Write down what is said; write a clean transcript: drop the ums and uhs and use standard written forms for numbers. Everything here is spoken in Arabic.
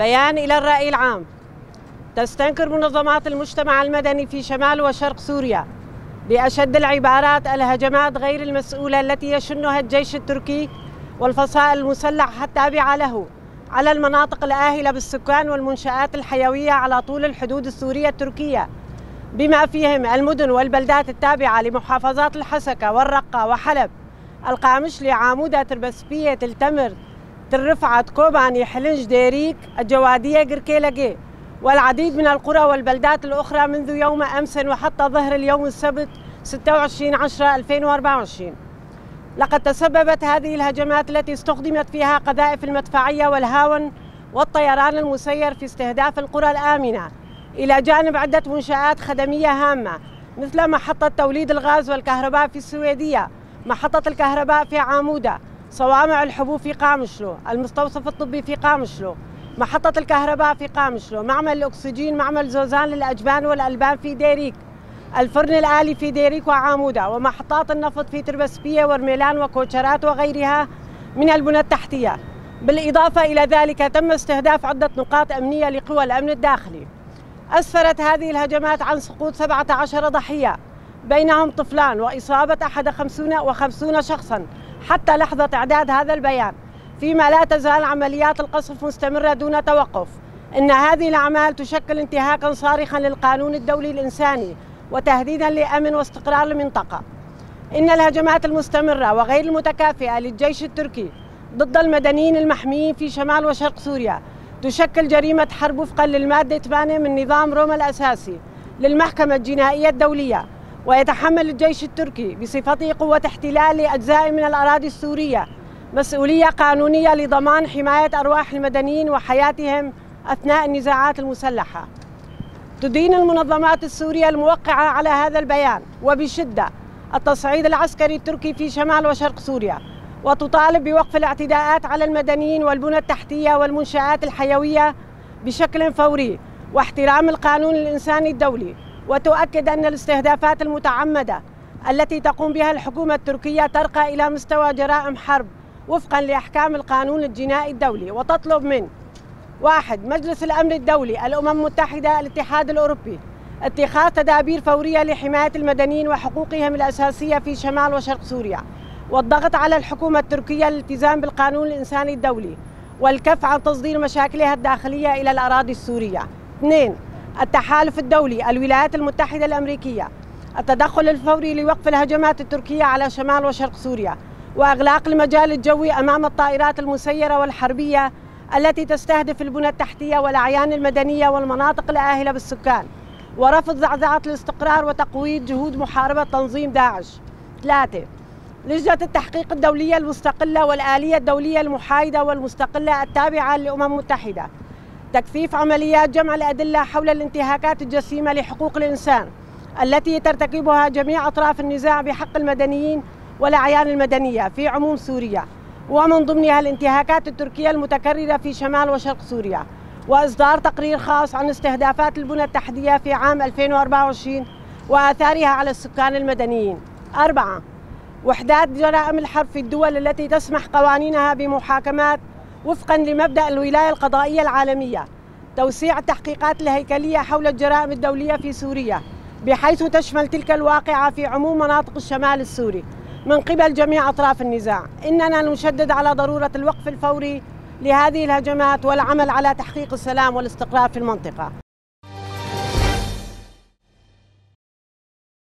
بيان إلى الرأي العام. تستنكر منظمات المجتمع المدني في شمال وشرق سوريا بأشد العبارات الهجمات غير المسؤولة التي يشنها الجيش التركي والفصائل المسلحة التابعة له على المناطق الآهلة بالسكان والمنشآت الحيوية على طول الحدود السورية التركية، بما فيهم المدن والبلدات التابعة لمحافظات الحسكة والرقة وحلب، القامشلي، عامودة، تربسبية، تلتمر، ترفعت، كوباني، حلنج، ديريك، الجوادية، قركيلقي، والعديد من القرى والبلدات الأخرى منذ يوم أمس وحتى ظهر اليوم السبت 26/10/2024. لقد تسببت هذه الهجمات التي استخدمت فيها قذائف المدفعية والهاون والطيران المسير في استهداف القرى الآمنة، إلى جانب عدة منشآت خدمية هامة مثل محطة توليد الغاز والكهرباء في السويدية، محطة الكهرباء في عامودة، صوامع الحبوب في قامشلو، المستوصف الطبي في قامشلو، محطة الكهرباء في قامشلو، معمل الأكسجين، معمل زوزان للأجبان والألبان في ديريك، الفرن الآلي في ديريك وعامودة، ومحطات النفط في تربسبية ورميلان وكوتشرات وغيرها من البنى التحتية. بالإضافة إلى ذلك تم استهداف عدة نقاط أمنية لقوى الأمن الداخلي. أسفرت هذه الهجمات عن سقوط 17 ضحية بينهم طفلان وإصابة 51 شخصا حتى لحظة إعداد هذا البيان، فيما لا تزال عمليات القصف مستمرة دون توقف. إن هذه الأعمال تشكل انتهاكا صارخا للقانون الدولي الإنساني وتهديدا لأمن واستقرار المنطقة. إن الهجمات المستمرة وغير المتكافئة للجيش التركي ضد المدنيين المحميين في شمال وشرق سوريا تشكل جريمة حرب وفقا للمادة 8 من نظام روما الأساسي للمحكمة الجنائية الدولية، ويتحمل الجيش التركي بصفته قوة احتلال لأجزاء من الأراضي السورية مسؤولية قانونية لضمان حماية أرواح المدنيين وحياتهم أثناء النزاعات المسلحة. تدين المنظمات السورية الموقعة على هذا البيان وبشدة التصعيد العسكري التركي في شمال وشرق سوريا، وتطالب بوقف الاعتداءات على المدنيين والبنى التحتية والمنشآت الحيوية بشكل فوري واحترام القانون الإنساني الدولي، وتؤكد أن الاستهدافات المتعمدة التي تقوم بها الحكومة التركية ترقى إلى مستوى جرائم حرب وفقا لأحكام القانون الجنائي الدولي، وتطلب من 1. مجلس الأمن الدولي، الأمم المتحدة، الاتحاد الأوروبي اتخاذ تدابير فورية لحماية المدنيين وحقوقهم الأساسية في شمال وشرق سوريا، والضغط على الحكومة التركية للالتزام بالقانون الإنساني الدولي والكف عن تصدير مشاكلها الداخلية إلى الأراضي السورية. 2. التحالف الدولي، الولايات المتحدة الأمريكية، التدخل الفوري لوقف الهجمات التركية على شمال وشرق سوريا وإغلاق المجال الجوي أمام الطائرات المسيرة والحربية التي تستهدف البنى التحتية والأعيان المدنية والمناطق الآهلة بالسكان، ورفض زعزعة الاستقرار وتقويض جهود محاربة تنظيم داعش. 3. لجنة التحقيق الدولية المستقلة والآلية الدولية المحايدة والمستقلة التابعة للأمم المتحدة تكثيف عمليات جمع الأدلة حول الانتهاكات الجسيمة لحقوق الإنسان التي ترتكبها جميع أطراف النزاع بحق المدنيين والأعيان المدنية في عموم سوريا، ومن ضمنها الانتهاكات التركية المتكررة في شمال وشرق سوريا، وإصدار تقرير خاص عن استهدافات البنى التحتية في عام 2024 وآثارها على السكان المدنيين. 4. وحدات جرائم الحرب في الدول التي تسمح قوانينها بمحاكمات وفقا لمبدأ الولاية القضائية العالمية، توسيع التحقيقات الهيكلية حول الجرائم الدولية في سوريا بحيث تشمل تلك الواقعة في عموم مناطق الشمال السوري من قبل جميع أطراف النزاع. إننا نشدد على ضرورة الوقف الفوري لهذه الهجمات والعمل على تحقيق السلام والاستقرار في المنطقة.